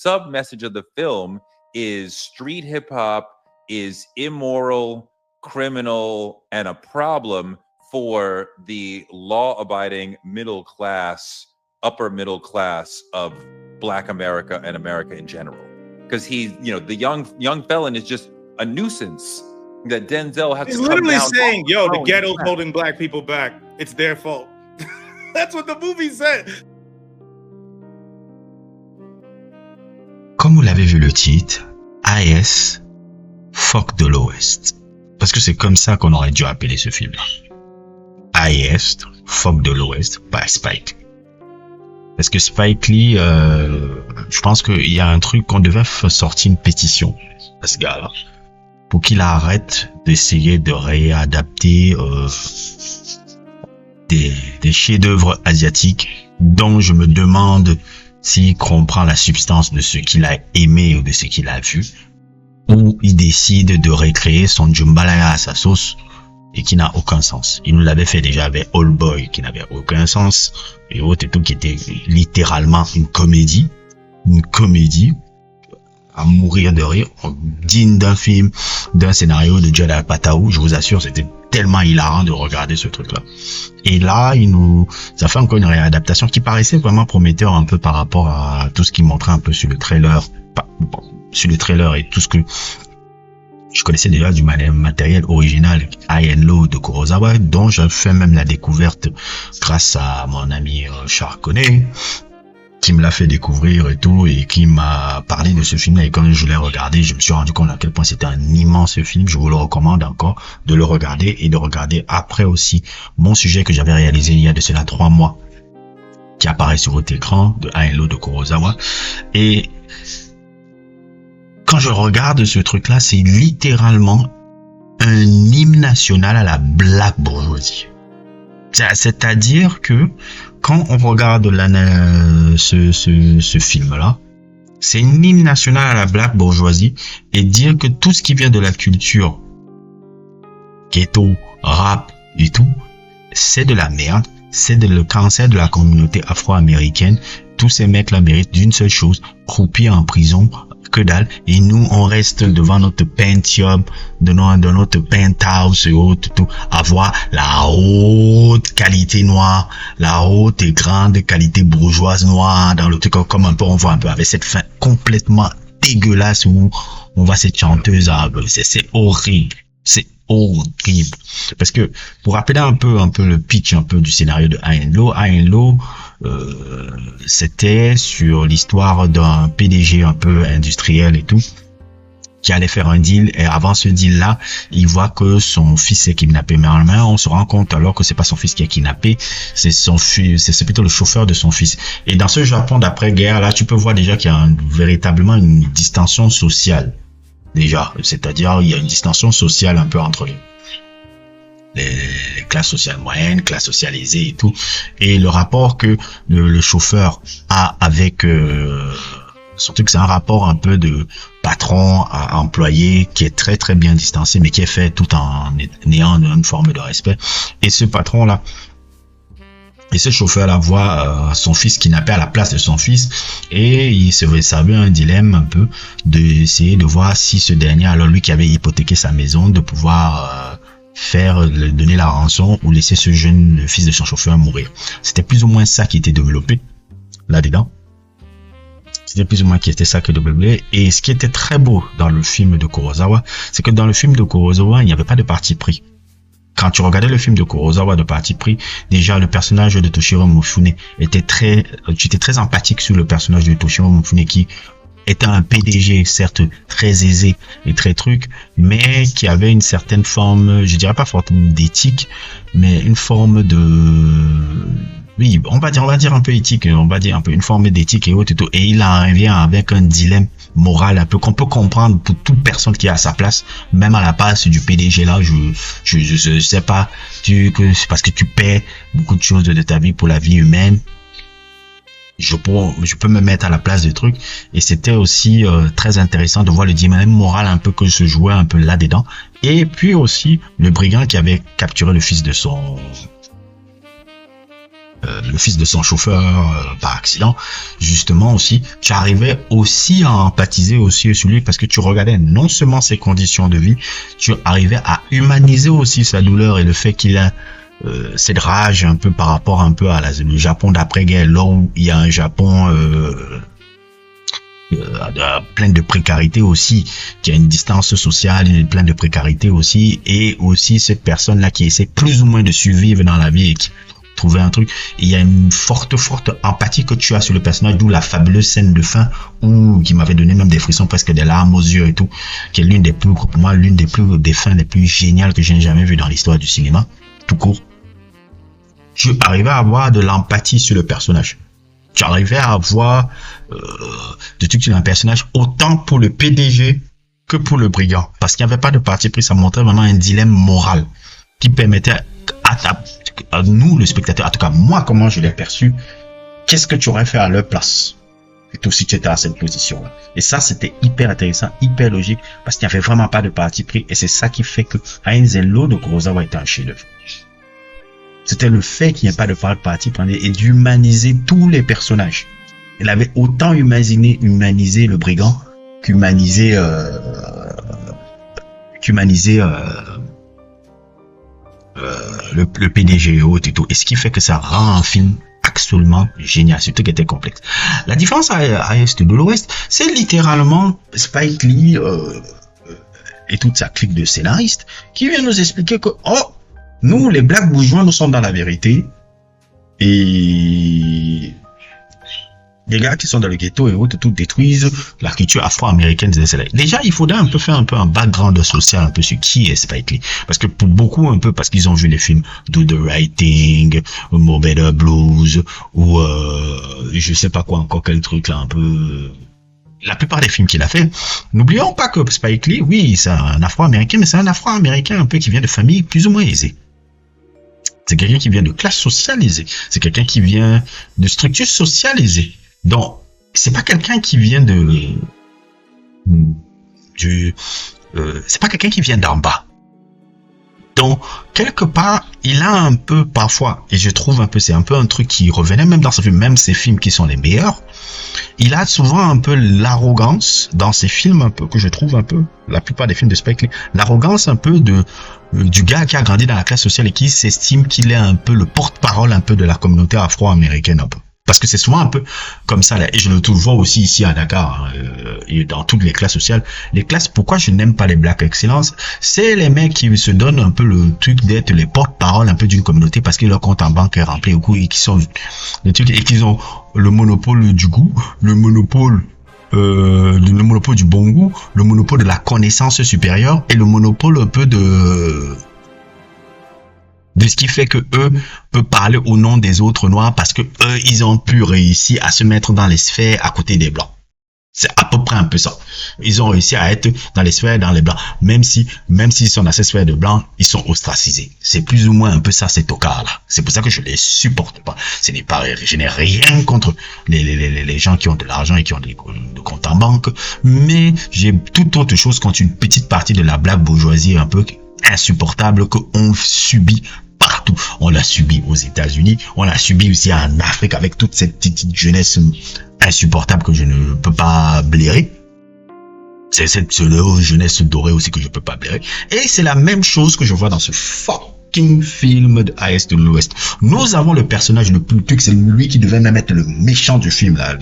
sub message of the film is street hip hop is immoral, criminal, and a problem for the law-abiding middle class, upper middle class of Black America and America in general. Because he, the young felon is just a nuisance that Denzel has. He's literally saying, "Yo, the ghetto's holding Black people back. It's their fault." That's what the movie said. Comme vous l'avez vu le titre, AS, Fuck de l'Ouest. Parce que c'est comme ça qu'on aurait dû appeler ce film-là. AS, Fuck de l'Ouest, par Spike. Parce que Spike Lee, je pense qu'il y a un truc qu'on devait sortir une pétition à ce gars-là pour qu'il arrête d'essayer de réadapter des chefs-d'œuvre asiatiques dont je me demande s'il comprend la substance de ce qu'il a aimé ou de ce qu'il a vu, ou il décide de recréer son jambalaya à sa sauce et qui n'a aucun sens. Il nous l'avait fait déjà avec Old Boy qui n'avait aucun sens et autres et tout, qui était littéralement une comédie à mourir de rire, digne d'un film, d'un scénario de Judd Apatow. Je vous assure, c'était tellement hilarant de regarder ce truc-là. Et là, ça fait encore une réadaptation qui paraissait vraiment prometteur un peu par rapport à tout ce qu'il montrait un peu sur le trailer et tout ce que je connaissais déjà du matériel original High and Low de Kurosawa, dont j'ai fait même la découverte grâce à mon ami Charconnet, qui me l'a fait découvrir et tout, et qui m'a parlé de ce film-là. Et quand je l'ai regardé, je me suis rendu compte à quel point c'était un immense film. Je vous le recommande encore de le regarder et de regarder après aussi mon sujet que j'avais réalisé il y a de cela 3 mois, qui apparaît sur votre écran, de High and Low de Kurosawa. Et quand je regarde ce truc-là, c'est littéralement un hymne national à la black bourgeoisie. C'est-à-dire que quand on regarde ce film-là, c'est un hymne national à la black bourgeoisie, et dire que tout ce qui vient de la culture ghetto, rap et tout, c'est de la merde, c'est le cancer de la communauté afro-américaine. Tous ces mecs-là méritent d'une seule chose, croupir en prison, que dalle, et nous on reste devant notre Pentium, de notre penthouse et autres, tout, avoir la haute qualité noire, la haute et grande qualité bourgeoise noire dans le truc, comme un peu on voit un peu avec cette fin complètement dégueulasse où on voit cette chanteuse, c'est horrible, c'est horrible. Parce que pour rappeler un peu le pitch un peu du scénario de High and Low, c'était sur l'histoire d'un PDG un peu industriel et tout, qui allait faire un deal, et avant ce deal-là, il voit que son fils est kidnappé. Mais on se rend compte alors que c'est pas son fils qui est kidnappé, c'est plutôt le chauffeur de son fils. Et dans ce Japon d'après-guerre, là, tu peux voir déjà qu'il y a véritablement une distinction sociale. Déjà, c'est-à-dire, il y a une distinction sociale un peu entre les classes sociales moyennes, classes sociales aisées et tout, et le rapport que le chauffeur a avec surtout que c'est un rapport un peu de patron à employé qui est très très bien distancé, mais qui est fait tout en ayant une forme de respect. Et ce patron là et ce chauffeur-là voit son fils kidnappé à la place de son fils, et ça avait un dilemme un peu d'essayer de voir si ce dernier, alors lui qui avait hypothéqué sa maison, de pouvoir donner la rançon ou laisser ce le fils de son chauffeur mourir. C'était plus ou moins ça qui était développé là-dedans. C'était plus ou moins qui était ça que développé. Et ce qui était très beau dans le film de Kurosawa, c'est que dans le film de Kurosawa, il n'y avait pas de parti pris. Quand tu regardais le film de Kurosawa de parti pris, déjà le personnage de Toshiro Mifune tu étais très empathique sur le personnage de Toshiro Mifune qui était un PDG, certes très aisé et très truc, mais qui avait une certaine forme, je dirais pas forme d'éthique, mais une forme on va dire un peu éthique, on va dire un peu une forme d'éthique et autres et tout. Et il en vient avec un dilemme moral un peu qu'on peut comprendre pour toute personne qui est à sa place, même à la base du PDG là. Je sais pas, c'est parce que tu paies beaucoup de choses de ta vie pour la vie humaine. Je peux me mettre à la place des trucs, et c'était aussi très intéressant de voir le dilemme moral un peu que se jouait un peu là-dedans. Et puis aussi le brigand qui avait capturé le fils de son le fils de son chauffeur par accident, justement aussi, tu arrivais aussi à empathiser aussi sur lui parce que tu regardais non seulement ses conditions de vie, tu arrivais à humaniser aussi sa douleur et le fait qu'il a cette rage un peu par rapport un peu à le Japon d'après-guerre, là où il y a un Japon plein de précarité aussi, qui a une distance sociale, plein de précarité aussi, et aussi cette personne-là qui essaie plus ou moins de survivre dans la vie et qui trouver un truc. Et il y a une forte empathie que tu as sur le personnage, d'où la fabuleuse scène de fin qui m'avait donné même des frissons, presque des larmes aux yeux et tout, qui est l'une des plus, pour moi, des fins les plus géniales que j'ai jamais vues dans l'histoire du cinéma, tout court. Tu arrivais à avoir de l'empathie sur le personnage. Tu arrivais à avoir de trucs sur un personnage autant pour le PDG que pour le brigand, parce qu'il n'y avait pas de parti pris. Ça montrait vraiment un dilemme moral qui permettait à nous, le spectateur, en tout cas moi, comment je l'ai perçu, qu'est-ce que tu aurais fait à leur place et tout si tu étais à cette position-là. Et ça, c'était hyper intéressant, hyper logique, parce qu'il n'y avait vraiment pas de parti pris, et c'est ça qui fait que Heinz et Lo de Kurosawa était un chef-d'œuvre. C'était le fait qu'il n'y ait pas de parti pris et d'humaniser tous les personnages. Il avait autant humanisé le brigand qu'humanisé le PDG et tout. Et ce qui fait que ça rend un film absolument génial, surtout qu'il était complexe. La différence à Est de l'Ouest, c'est littéralement Spike Lee et toute sa clique de scénaristes qui vient nous expliquer que nous, les Blacks bourgeois, nous sommes dans la vérité, et les gars qui sont dans le ghetto et autres, tout détruisent la culture afro-américaine. Déjà, il faudrait faire un peu un background social un peu sur qui est Spike Lee. Parce que pour beaucoup, un peu, parce qu'ils ont vu les films Do the Right Thing, Mo Better Blues, ou je sais pas quoi encore, quel truc là, un peu. La plupart des films qu'il a fait, n'oublions pas que Spike Lee, oui, c'est un afro-américain, mais c'est un afro-américain un peu qui vient de famille plus ou moins aisée. C'est quelqu'un qui vient de classe sociale aisée. C'est quelqu'un qui vient de structure sociale aisée. Donc, c'est pas quelqu'un qui vient c'est pas quelqu'un qui vient d'en bas. Donc, quelque part, il a un peu, parfois, et je trouve un peu, c'est un peu un truc qui revenait même dans ce film, même ces films qui sont les meilleurs, il a souvent un peu l'arrogance dans ces films un peu, que je trouve un peu, la plupart des films de Spike Lee, l'arrogance un peu du gars qui a grandi dans la classe sociale et qui s'estime qu'il est un peu le porte-parole un peu de la communauté afro-américaine un peu. Parce que c'est souvent un peu comme ça, là. Et je le vois aussi ici à Dakar, et dans toutes les classes sociales. Les classes, pourquoi je n'aime pas les Black Excellence, c'est les mecs qui se donnent un peu le truc d'être les porte-parole un peu d'une communauté parce que leur compte en banque est rempli au coup et qui sont des trucs et qu'ils ont le monopole du goût, le monopole du bon goût, le monopole de la connaissance supérieure et le monopole un peu de ce qui fait que eux peuvent parler au nom des autres noirs parce que eux, ils ont pu réussir à se mettre dans les sphères à côté des blancs. C'est à peu près un peu ça. Ils ont réussi à être dans les sphères dans les blancs. Même s'ils sont dans ces sphères de blancs, ils sont ostracisés. C'est plus ou moins un peu ça, ces tocards-là. C'est pour ça que je les supporte pas. Je n'ai rien contre les gens qui ont de l'argent et qui ont des comptes en banque. Mais j'ai toute autre chose contre une petite partie de la black bourgeoisie un peu insupportable qu'on subit partout. On l'a subi aux États-Unis, on l'a subi aussi en Afrique avec toute cette petite jeunesse insupportable que je ne peux pas blairer. C'est cette jeunesse dorée aussi que je peux pas blairer. Et c'est la même chose que je vois dans ce fucking film de Est de l'Ouest. Nous avons le personnage le plus truc, c'est lui qui devait même être le méchant du film là,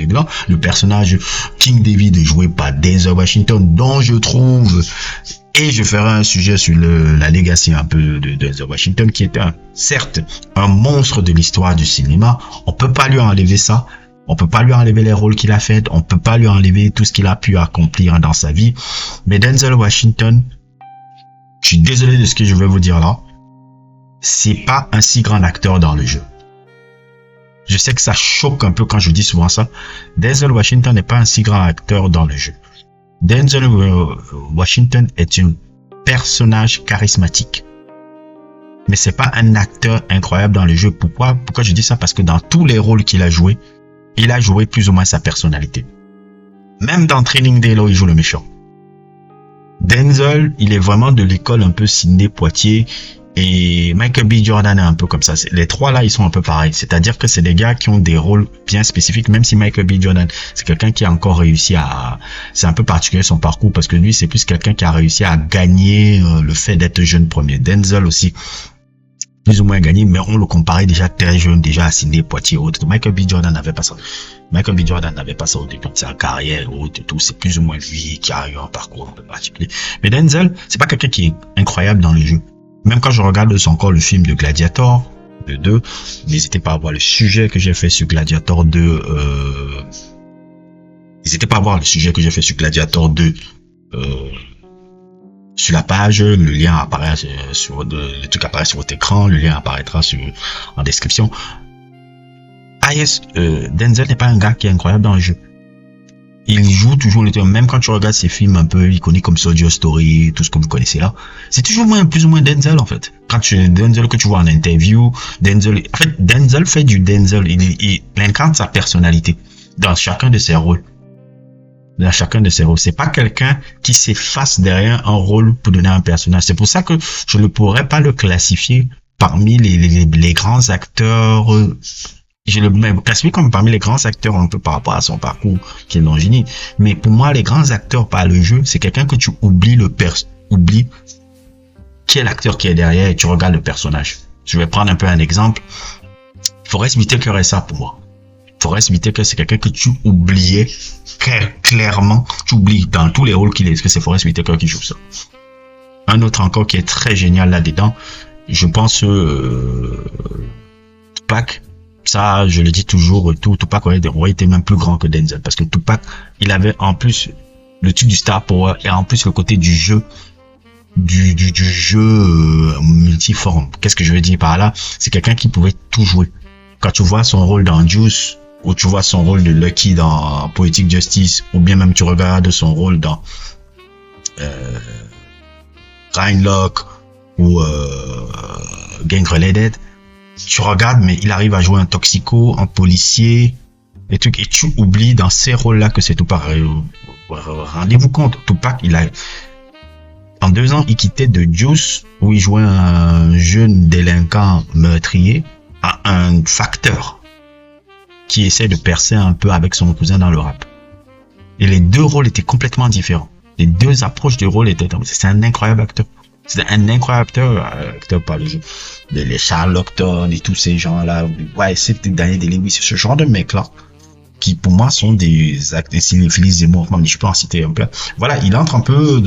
le personnage King David joué par Denzel Washington, dont je trouve, et je ferai un sujet sur la legacy un peu de Denzel Washington, qui est certes un monstre de l'histoire du cinéma. On peut pas lui enlever ça. On peut pas lui enlever les rôles qu'il a fait. On peut pas lui enlever tout ce qu'il a pu accomplir dans sa vie. Mais Denzel Washington, je suis désolé de ce que je vais vous dire là, c'est pas un si grand acteur dans le jeu. Je sais que ça choque un peu quand je dis souvent ça. Denzel Washington n'est pas un si grand acteur dans le jeu. Denzel Washington est un personnage charismatique. Mais c'est pas un acteur incroyable dans le jeu. Pourquoi je dis ça? Parce que dans tous les rôles qu'il a joué, il a joué plus ou moins sa personnalité. Même dans Training Day, là, il joue le méchant. Denzel, il est vraiment de l'école un peu Sidney Poitier. Et Michael B. Jordan est un peu comme ça. Les trois là, ils sont un peu pareils. C'est-à-dire que c'est des gars qui ont des rôles bien spécifiques, même si Michael B. Jordan, c'est quelqu'un qui a encore réussi à... C'est un peu particulier son parcours parce que lui, c'est plus quelqu'un qui a réussi à gagner le fait d'être jeune premier. Denzel aussi, plus ou moins gagné, mais on le comparait déjà très jeune, déjà à Sidney Poitier. Michael B. Jordan n'avait pas ça. Michael B. Jordan n'avait pas ça au début de sa carrière et tout. C'est plus ou moins lui qui a eu un parcours un peu particulier. Mais Denzel, c'est pas quelqu'un qui est incroyable dans le jeu. Même quand je regarde encore le film de Gladiator, de 2, n'hésitez pas à voir le sujet que j'ai fait sur Gladiator 2, n'hésitez pas à voir le sujet que j'ai fait sur Gladiator 2, sur la page, le lien apparaît le truc apparaît sur votre écran, le lien apparaîtra en description. Denzel n'est pas un gars qui est incroyable dans le jeu. Il joue toujours même quand tu regardes ces films un peu iconiques comme Soldier Story, tout ce que vous connaissez là, c'est toujours plus ou moins Denzel en fait. Quand Denzel que tu vois en interview, Denzel fait du Denzel, il incarne sa personnalité dans chacun de ses rôles. C'est pas quelqu'un qui s'efface derrière un rôle pour donner un personnage. C'est pour ça que je ne pourrais pas le classifier parmi les grands acteurs. Je le classifie comme parmi les grands acteurs un peu par rapport à son parcours qui est non génie. Mais pour moi, les grands acteurs par le jeu, c'est quelqu'un que tu oublies oublies qui est l'acteur qui est derrière et tu regardes le personnage. Je vais prendre un peu un exemple. Forest Whitaker est ça pour moi. Forest Whitaker, c'est quelqu'un que tu oubliais clairement. Tu oublies dans tous les rôles qu'il est. Est-ce que c'est Forest Whitaker qui joue ça? Un autre encore qui est très génial là-dedans, je pense Tupac. Ça, je le dis toujours, Tupac aurait été même plus grand que Denzel. Parce que Tupac, il avait en plus le truc du star power et en plus le côté du jeu, du jeu multiforme. Qu'est-ce que je veux dire par là? C'est quelqu'un qui pouvait tout jouer. Quand tu vois son rôle dans Juice, ou tu vois son rôle de Lucky dans Poetic Justice, ou bien même tu regardes son rôle dans Rhinelock ou Gang Related, tu regardes, mais il arrive à jouer un toxico, un policier, des trucs, et tu oublies dans ces rôles-là que c'est Tupac. Rendez-vous compte, Tupac, en 2 ans, il quittait de Juice, où il jouait un jeune délinquant meurtrier, à un facteur qui essaie de percer un peu avec son cousin dans le rap. Et les 2 rôles étaient complètement différents. Les 2 approches du rôle étaient... C'est un incroyable acteur. C'est un incroyable acteur par le jeu. Les Charlton et tous ces gens-là. Ouais, c'est Daniel Day-Lewis, ce genre de mecs-là, qui pour moi sont des acteurs, Philippe Zemmour, je peux en citer un peu. Voilà, il entre un peu,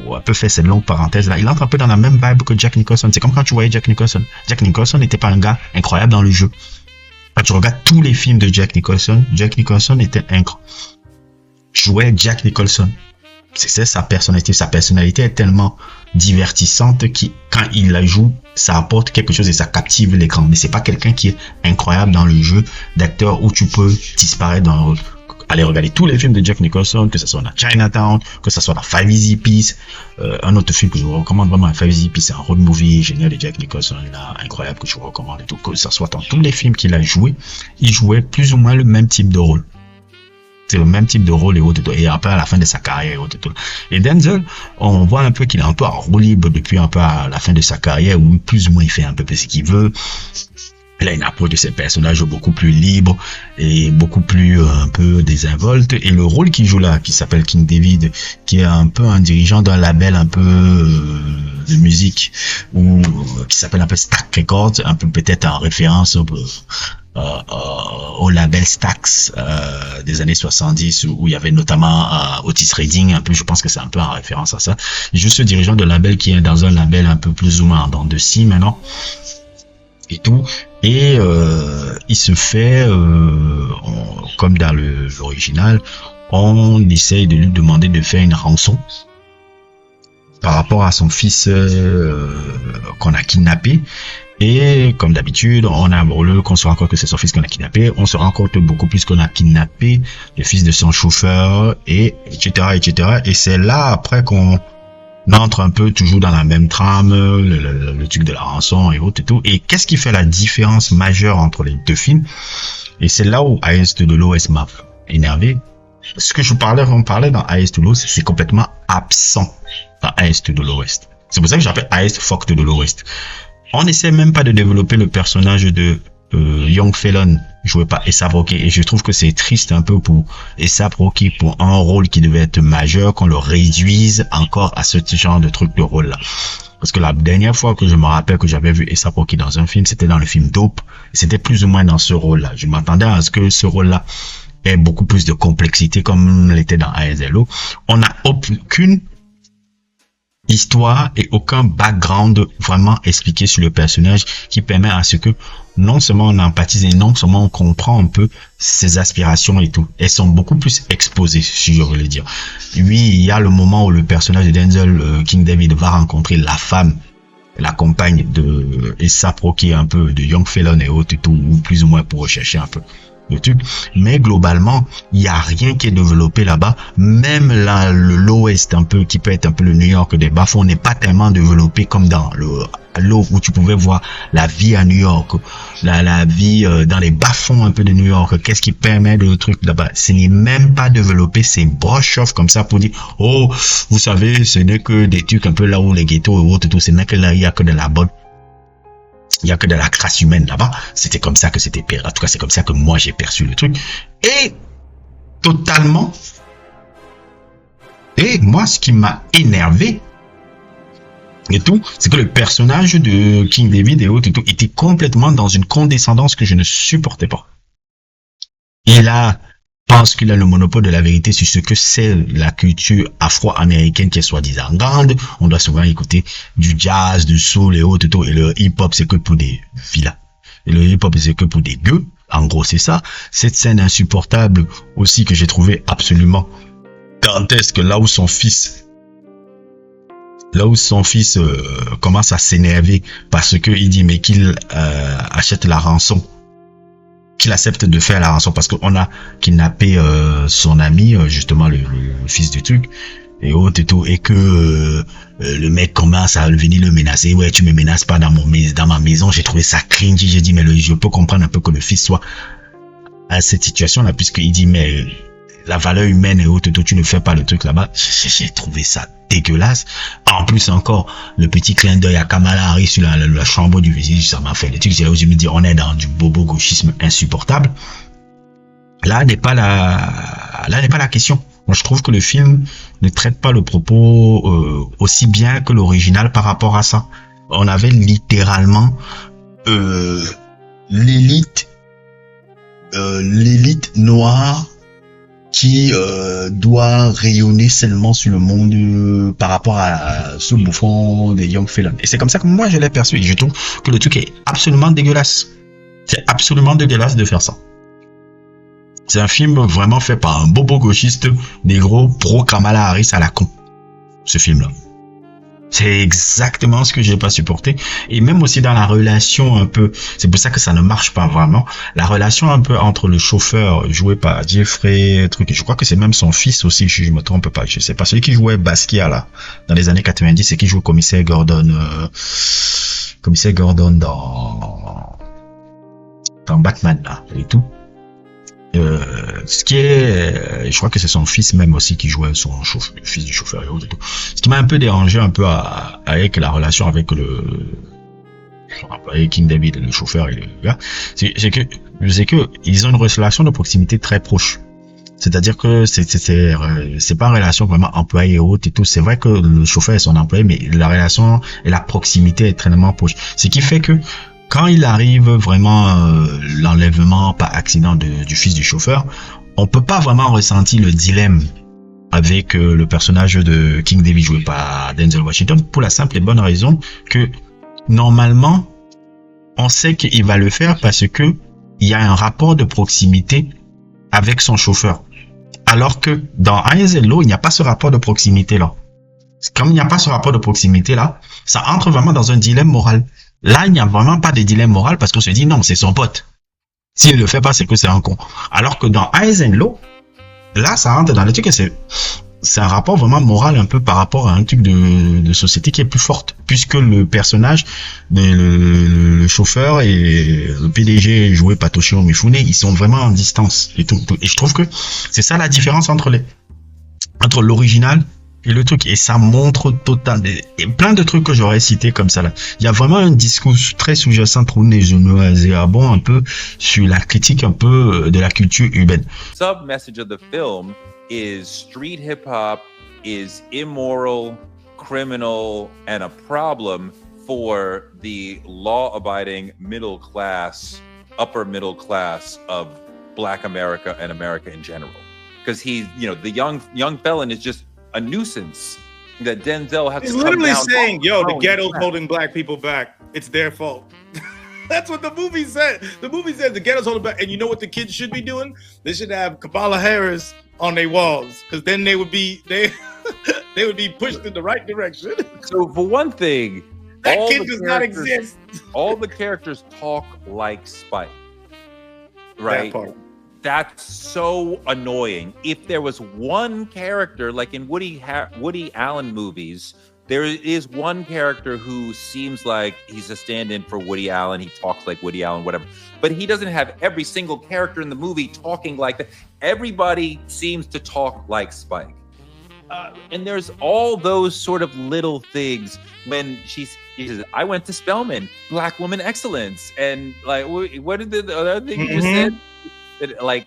on peut faire cette longue parenthèse là, il entre un peu dans la même vibe que Jack Nicholson. C'est comme quand tu voyais Jack Nicholson. Jack Nicholson n'était pas un gars incroyable dans le jeu. Quand tu regardes tous les films de Jack Nicholson était incroyable. Jouait Jack Nicholson. C'est sa personnalité. Sa personnalité est tellement divertissante que quand il la joue, ça apporte quelque chose et ça captive l'écran. Mais c'est pas quelqu'un qui est incroyable dans le jeu d'acteur où tu peux disparaître dans le rôle. Allez regarder tous les films de Jack Nicholson, que ce soit dans Chinatown, que ce soit dans Five Easy Peas, un autre film que je vous recommande vraiment, Five Easy Peas, c'est un road movie génial de Jack Nicholson, là, incroyable, que je vous recommande et tout. Que ce soit dans tous les films qu'il a joué, il jouait plus ou moins le même type de rôle. C'est le même type de rôle et autres, et après à la fin de sa carrière et autres. Et Denzel, on voit un peu qu'il est un peu en roue libre depuis un peu à la fin de sa carrière, où plus ou moins il fait un peu ce qu'il veut. Il a une approche de ses personnages beaucoup plus libre et beaucoup plus un peu désinvolte. Et le rôle qu'il joue là, qui s'appelle King David, qui est un peu un dirigeant d'un label un peu de musique, ou qui s'appelle un peu Stax Records, un peu peut-être en référence au label Stax des années 70, où il y avait notamment Otis Redding, un peu, je pense que c'est un peu en référence à ça. Juste ce dirigeant de label qui est dans un label un peu plus ou moins en dents de scie maintenant et tout, et il se fait comme dans l'original, on essaye de lui demander de faire une rançon par rapport à son fils qu'on a kidnappé. Et comme d'habitude, on se rend compte que c'est son fils qu'on a kidnappé, on se rend compte beaucoup plus qu'on a kidnappé le fils de son chauffeur, et etc. Et c'est là après qu'on entre un peu toujours dans la même trame, le truc de la rançon et autres et tout. Et qu'est-ce qui fait la différence majeure entre les 2 films? Et c'est là où AS de l'Ouest m'a énervé. Ce que on parlait dans AS de l'Ouest, c'est complètement absent dans AS de l'Ouest. C'est pour ça que j'appelle Highest Fucked de l'Ouest. On n'essaie même pas de développer le personnage de Young Felon joué par A$AP Rocky, et je trouve que c'est triste un peu pour A$AP Rocky, pour un rôle qui devait être majeur, qu'on le réduise encore à ce genre de truc de rôle là. Parce que la dernière fois que je me rappelle que j'avais vu A$AP Rocky dans un film, c'était dans le film Dope, et c'était plus ou moins dans ce rôle là. Je m'attendais à ce que ce rôle là ait beaucoup plus de complexité comme l'était dans ASLO. On n'a aucune histoire et aucun background vraiment expliqué sur le personnage qui permet à ce que non seulement on empathise et non seulement on comprend un peu ses aspirations et tout. Elles sont beaucoup plus exposées, si je veux le dire. Oui, il y a le moment où le personnage de Denzel King David va rencontrer la femme, la compagne de A$AP Rocky, un peu de Young Felon et autres et tout, ou plus ou moins pour rechercher un peu le truc, mais globalement il y a rien qui est développé là-bas. Même là, l'Ouest un peu, qui peut être un peu le New York des bas-fonds, n'est pas tellement développé comme dans l'eau où tu pouvais voir la vie à New York, la vie dans les bas-fonds un peu de New York. Qu'est-ce qui permet le truc là-bas? Ce n'est même pas développé, c'est brush off comme ça pour dire oh vous savez ce n'est que des trucs un peu là où les ghettos et autres tout, ce n'est que là il y a que de la bonne. Il y a que de la crasse humaine là-bas. C'était comme ça que c'était pire. En tout cas, c'est comme ça que moi j'ai perçu le truc. Et totalement. Et moi, ce qui m'a énervé et tout, c'est que le personnage de King David et autres et tout était complètement dans une condescendance que je ne supportais pas. Il pense qu'il a le monopole de la vérité sur ce que c'est la culture afro-américaine qui est soi-disant grande. On doit souvent écouter du jazz, du soul et autres, et le hip-hop c'est que pour des villas. Et le hip-hop c'est que pour des gueux. En gros c'est ça. Cette scène insupportable aussi que j'ai trouvé absolument dantesque, là où son fils commence à s'énerver parce que il dit mais qu'il achète la rançon, qu'il accepte de faire la rançon parce qu'on a kidnappé son ami, justement le fils du truc et autres et tout, et que le mec commence à venir le menacer. Ouais, tu me menaces pas dans ma maison. J'ai trouvé ça cringy. J'ai dit mais je peux comprendre un peu que le fils soit à cette situation là, puisqu'il dit mais la valeur humaine et autres et tout, tu ne fais pas le truc là-bas. J'ai trouvé ça dégueulasse. En plus encore, le petit clin d'œil à Kamala Harris sur la chambre du visage, ça m'a fait le truc. C'est là où je me dis, on est dans du bobo gauchisme insupportable. Là n'est pas la question. Moi, je trouve que le film ne traite pas le propos aussi bien que l'original par rapport à ça. On avait littéralement l'élite noire qui doit rayonner seulement sur le monde par rapport à ce bouffon des Young Felon. Et c'est comme ça que moi je l'ai perçu. Et je trouve que le truc est absolument dégueulasse. C'est absolument dégueulasse de faire ça. C'est un film vraiment fait par un bobo gauchiste négro pro Kamala Harris à la con. Ce film-là. C'est exactement ce que j'ai pas supporté. Et même aussi dans la relation un peu, c'est pour ça que ça ne marche pas vraiment. La relation un peu entre le chauffeur joué par Jeffrey, truc, je crois que c'est même son fils aussi, si je me trompe pas, je sais pas, celui qui jouait Basquiat là, dans les années 90 et qui joue commissaire Gordon dans Batman là, et tout. Ce qui est, je crois que c'est son fils même aussi qui jouait son chauffeur, le fils du chauffeur et autres. Ce qui m'a un peu dérangé un peu avec la relation avec avec King David, le chauffeur et le gars, c'est que ils ont une relation de proximité très proche. C'est-à-dire que c'est pas une relation vraiment employé et autres et tout. C'est vrai que le chauffeur est son employé, mais la relation et la proximité est extrêmement proche. Ce qui fait que quand il arrive vraiment l'enlèvement par accident du fils du chauffeur, on peut pas vraiment ressentir le dilemme avec le personnage de King David joué par Denzel Washington, pour la simple et bonne raison que normalement on sait qu'il va le faire parce que il y a un rapport de proximité avec son chauffeur, alors que dans ASLO il n'y a pas ce rapport de proximité là. Comme il n'y a pas ce rapport de proximité là, ça entre vraiment dans un dilemme moral. Là, il n'y a vraiment pas de dilemme moral parce qu'on se dit non, c'est son pote. S'il le fait pas, c'est que c'est un con. Alors que dans Law, là, ça rentre dans le truc et c'est un rapport vraiment moral un peu par rapport à un truc de société qui est plus forte. Puisque le personnage, le chauffeur et le PDG joué par Toshio Mifune, ils sont vraiment en distance et tout. Et je trouve que c'est ça la différence entre l'original Et le truc, et ça montre totalement, et plein de trucs que j'aurais cités comme ça là. Il y a vraiment un discours très sous-jacent pour nauséabond un peu sur la critique un peu de la culture urbaine. Sub-message of the film is street hip-hop is immoral, criminal, and a problem for the law-abiding middle class, upper middle class of Black America and America in general. Because he's, you know, the young felon is just a nuisance that Denzel has He's to literally come down saying, yo, the on. ghetto's holding Black people back. It's their fault. That's what the movie said. The movie said the ghetto's holding back. And you know what the kids should be doing? They should have Kamala Harris on their walls, because then they would be pushed in the right direction. So for one thing, That all kid the does not characters- exist. all the characters talk like Spike, right? That part. That's so annoying. If there was one character, like in Woody Allen movies, there is one character who seems like he's a stand-in for Woody Allen. He talks like Woody Allen, whatever. But he doesn't have every single character in the movie talking like that. Everybody seems to talk like Spike. And there's all those sort of little things when she says, I went to Spelman, Black woman excellence. And like, what did the other thing you just said? That, like,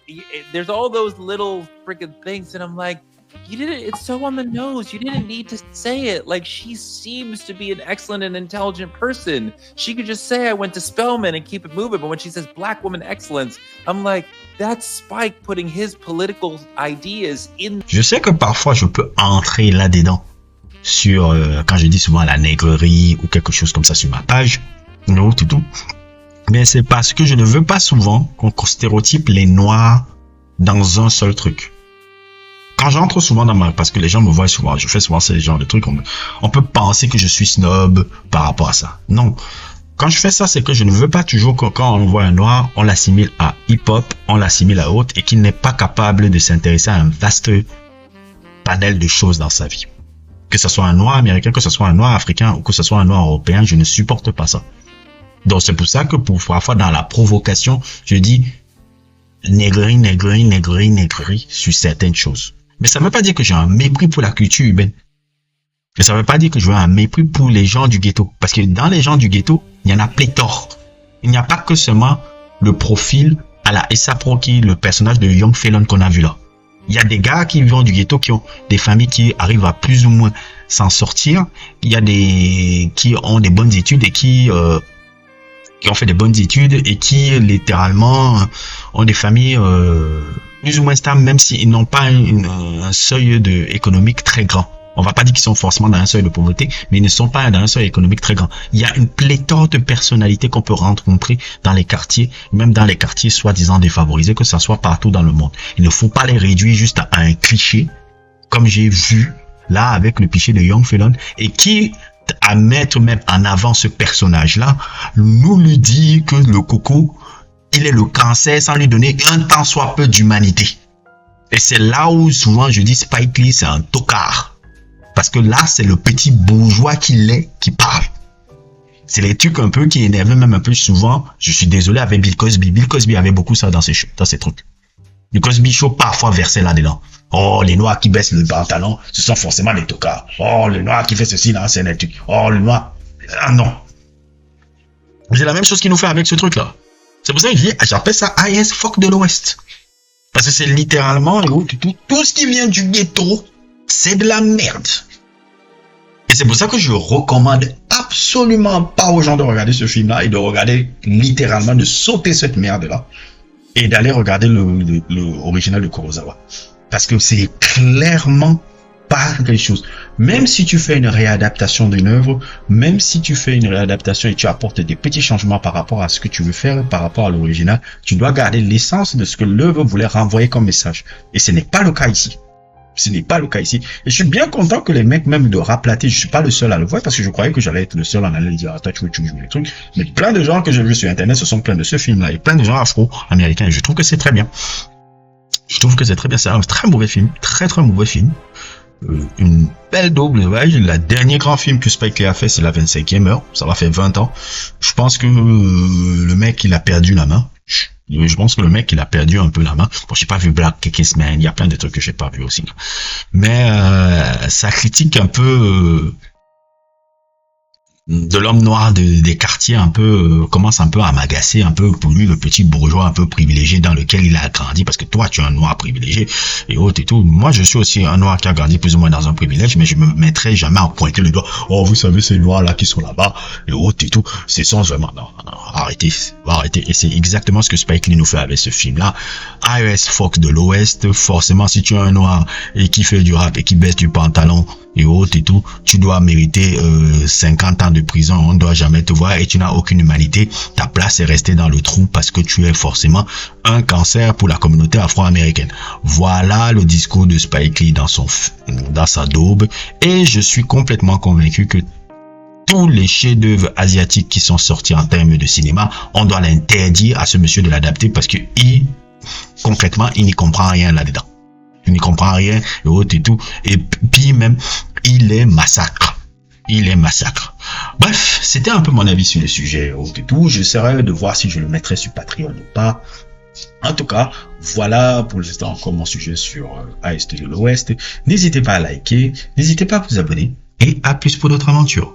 there's all those little freaking things. And I'm like, you didn't, it's so on the nose. You didn't need to say it. Like, she seems to be an excellent and intelligent person. She could just say, I went to Spelman and keep it moving. But when she says Black woman excellence, I'm like, that's Spike putting his political ideas in. Je sais que parfois je peux entrer là-dedans sur, quand je dis souvent la nègrerie ou quelque chose comme ça sur ma page, non, tout. Mais c'est parce que je ne veux pas souvent qu'on stéréotype les noirs dans un seul truc. Quand j'entre souvent parce que les gens me voient souvent, je fais souvent ce genre de trucs, on peut penser que je suis snob par rapport à ça. Non. Quand je fais ça, c'est que je ne veux pas toujours que quand on voit un noir, on l'assimile à hip-hop, on l'assimile à autre et qu'il n'est pas capable de s'intéresser à un vaste panel de choses dans sa vie. Que ce soit un noir américain, que ce soit un noir africain ou que ce soit un noir européen, je ne supporte pas ça. Donc c'est pour ça que parfois dans la provocation, je dis négrerie sur certaines choses. Mais ça ne veut pas dire que j'ai un mépris pour la culture urbaine. Et ça ne veut pas dire que je veux un mépris pour les gens du ghetto. Parce que dans les gens du ghetto, il y en a pléthore. Il n'y a pas que seulement le profil à la A$AP Rocky, le personnage de Young Felon qu'on a vu là. Il y a des gars qui vivent du ghetto, qui ont des familles qui arrivent à plus ou moins s'en sortir. Il y a des qui ont des bonnes études et qui ont fait des bonnes études et qui littéralement ont des familles plus ou moins stables, même s'ils n'ont pas un seuil économique très grand. On va pas dire qu'ils sont forcément dans un seuil de pauvreté, mais ils ne sont pas dans un seuil économique très grand. Il y a une pléthore de personnalités qu'on peut rencontrer dans les quartiers, même dans les quartiers soi-disant défavorisés, que ça soit partout dans le monde. Il ne faut pas les réduire juste à un cliché, comme j'ai vu là avec le cliché de Young Felon, et qui, à mettre même en avant ce personnage-là, nous lui dit que le coco, il est le cancer sans lui donner un tant soit peu d'humanité. Et c'est là où souvent je dis Spike Lee, c'est un tocard. Parce que là, c'est le petit bourgeois qu'il est qui parle. C'est les trucs un peu qui énervent même un peu souvent. Je suis désolé avec Bill Cosby. Bill Cosby avait beaucoup ça dans ses trucs. Le Cosby Show parfois versait là-dedans. Oh, les noirs qui baissent le pantalon, ce sont forcément des tocards. Oh, le noir qui fait ceci, là, c'est un truc. Oh, le noir. Ah non. C'est la même chose qu'il nous fait avec ce truc-là. C'est pour ça que je dis, j'appelle ça IS fuck de l'Ouest. Parce que c'est littéralement tout ce qui vient du ghetto, c'est de la merde. Et c'est pour ça que je recommande absolument pas aux gens de regarder ce film-là et de regarder littéralement, de sauter cette merde-là et d'aller regarder le original de Kurosawa. Parce que c'est clairement pas quelque chose. Même si tu fais une réadaptation d'une œuvre, même si tu fais une réadaptation et tu apportes des petits changements par rapport à ce que tu veux faire, par rapport à l'original, tu dois garder l'essence de ce que l'œuvre voulait renvoyer comme message. Et ce n'est pas le cas ici. Ce n'est pas le cas ici. Et je suis bien content que les mecs, même de Raplaté, je suis pas le seul à le voir parce que je croyais que j'allais être le seul à aller dire, attends, tu veux jouer les trucs. Mais plein de gens que j'ai vus sur Internet se sont plaints de ce film-là et plein de gens afro-américains. Et je trouve que c'est très bien. Je trouve que c'est très bien. C'est un très mauvais film. Très, très mauvais film. Une belle double. Ouais, le dernier grand film que Spike Lee a fait, c'est la 25e heure. Ça va faire 20 ans. Je pense que le mec, il a perdu la main. Je pense que le mec, il a perdu un peu la main. Bon, j'ai pas vu Black Kingsman, il y a plein de trucs que j'ai pas vu aussi. Mais ça critique un peu de l'homme noir des quartiers un peu commence un peu à m'agacer un peu pour lui, le petit bourgeois un peu privilégié dans lequel il a grandi, parce que toi tu es un noir privilégié et autres et tout. Moi je suis aussi un noir qui a grandi plus ou moins dans un privilège, mais je me mettrai jamais à pointer le doigt. Oh, vous savez ces noirs là qui sont là-bas et autres et tout. C'est sans vraiment non, arrêtez. Et c'est exactement ce que Spike Lee nous fait avec ce film là. IRS Fox de l'Ouest. Forcément, si tu es un noir et qui fait du rap et qui baisse du pantalon et autres et tout, tu dois mériter 50 ans de prison, on ne doit jamais te voir et tu n'as aucune humanité. Ta place est restée dans le trou parce que tu es forcément un cancer pour la communauté afro-américaine. Voilà le discours de Spike Lee dans sa daube, et je suis complètement convaincu que tous les chefs-d'œuvre asiatiques qui sont sortis en termes de cinéma, on doit l'interdire à ce monsieur de l'adapter parce que concrètement, il n'y comprend rien là-dedans. Il n'y comprend rien et autres et tout. Et puis même, il est massacre. Bref, c'était un peu mon avis sur le sujet et tout. J'essaierai de voir si je le mettrai sur Patreon ou pas. En tout cas, voilà pour l'instant encore mon sujet sur AS de l'Ouest. N'hésitez pas à liker, n'hésitez pas à vous abonner et à plus pour d'autres aventures.